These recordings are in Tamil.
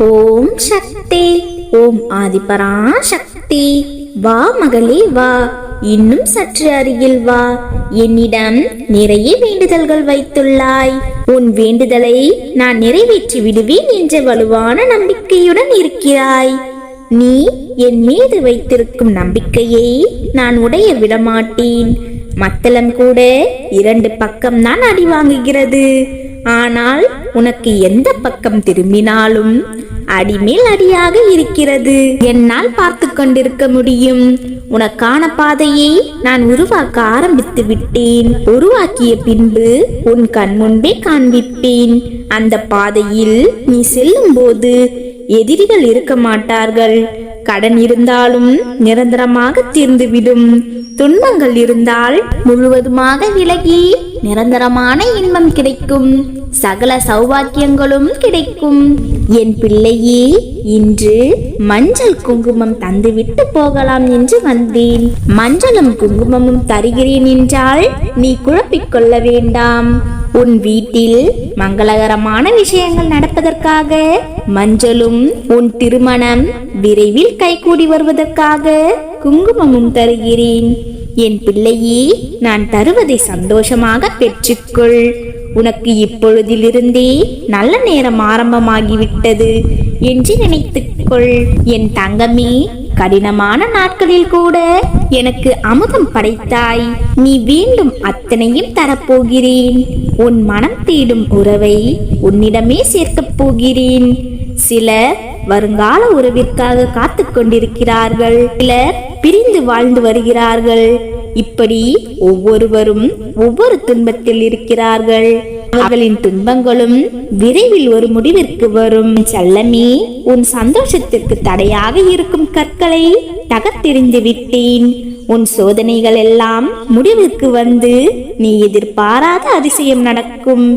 ஓம் சக்தி. ஓம் ஆதிபராசக்தி. வா மகளே வா, இன்னும் சற்று அருகில் வா. என்னிடம் நிறைய வேண்டுதல்கள் வைத்துள்ளாய். உன் வேண்டுதலை நான் நிறைவேற்றி விடுவேன் என்ற வலுவான நம்பிக்கையுடன் இருக்கிறாய். நீ என் மீது வைத்திருக்கும் நம்பிக்கையை நான் உடைய விடமாட்டேன். மத்தளம் கூட 2 பக்கம் தான் அடி வாங்குகிறது. ஆனால் உனக்கு எந்த பக்கம் திரும்பினாலும் அடிமேல் அடியாக இருக்கிறது. என்னால் பார்த்து கொண்டிருக்க முடியும். உனக்கான பாதையை நான் உருவாக்க ஆரம்பித்து விட்டேன். உருவாக்கிய பின்பு உன் கண் முன்பே காண்பிப்பேன். அந்த பாதையில் நீ செல்லும் போது எதிரிகள் இருக்க மாட்டார்கள். கடன் இருந்தாலும் நிரந்தரமாக தீர்ந்துவிடும். துன்பங்கள் இருந்தால் முழுவதுமாக விலகி நிரந்தரமான இன்பம் கிடைக்கும். சகல சௌபாக்கியங்களும் கிடைக்கும். என் பிள்ளையே, இன்று மஞ்சள் குங்குமம் தந்துவிட்டு போகலாம் என்று வந்தேன். மஞ்சளும் குங்குமமும் தருகிறேன் என்றால் நீ குழப்பிக்கொள்ள வேண்டாம். உன் வீட்டில் மங்களகரமான விஷயங்கள் நடப்பதற்காக மஞ்சளும், உன் திருமணம் விரைவில் கைகூடி வருவதற்காக குங்குமமும் தருகிறேன். என் பிள்ளையே, நான் தருவதை சந்தோஷமாக பெற்றுக்கொள். உனக்கு இப்பொழுதிலிருந்தே நல்ல நேரம் ஆரம்பமாகிவிட்டது என்று நினைத்துக்கொள். என் தங்கமே, கடினமான நாட்களில் கூட எனக்கு அமுதம் படைத்தாய். நீ வேண்டும் அத்தனையும் தரப்போகிறேன். உன் மனம் தேடும் உறவை உன்னிடமே சேர்க்கப் போகிறேன். சிலர் வருங்கால உறவிற்காக காத்து கொண்டிருக்கிறார்கள். சிலர் பிரிந்து வாழ்ந்து வருகிறார்கள். இப்படி ஒவ்வொருவரும் ஒவ்வொரு துன்பத்தில் இருக்கிறார்கள். அவர்களின் துன்பங்களும் விரைவில் ஒரு முடிவிற்கு வரும். செல்லமே, உன் சந்தோஷத்திற்கு தடையாக இருக்கும் கற்களை தகர்த்தெறிந்து விட்டேன். உன் சோதனைகள் எல்லாம் முடிவுக்கு வந்து நீ எதிர்பாராத அதிசயம் நடக்கும்.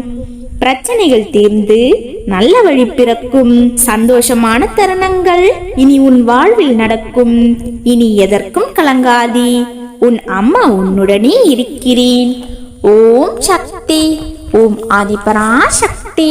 பிரச்சனைகள் தீர்ந்து நல்ல வழி பிறக்கும். சந்தோஷமான தருணங்கள் இனி உன் வாழ்வில் நடக்கும். இனி எதற்கும் கலங்காதே. உன் அம்மா உன்னுடனே இருக்கிறேன். ஓம் சக்தி. ஓம் ஆதிபராசக்தி.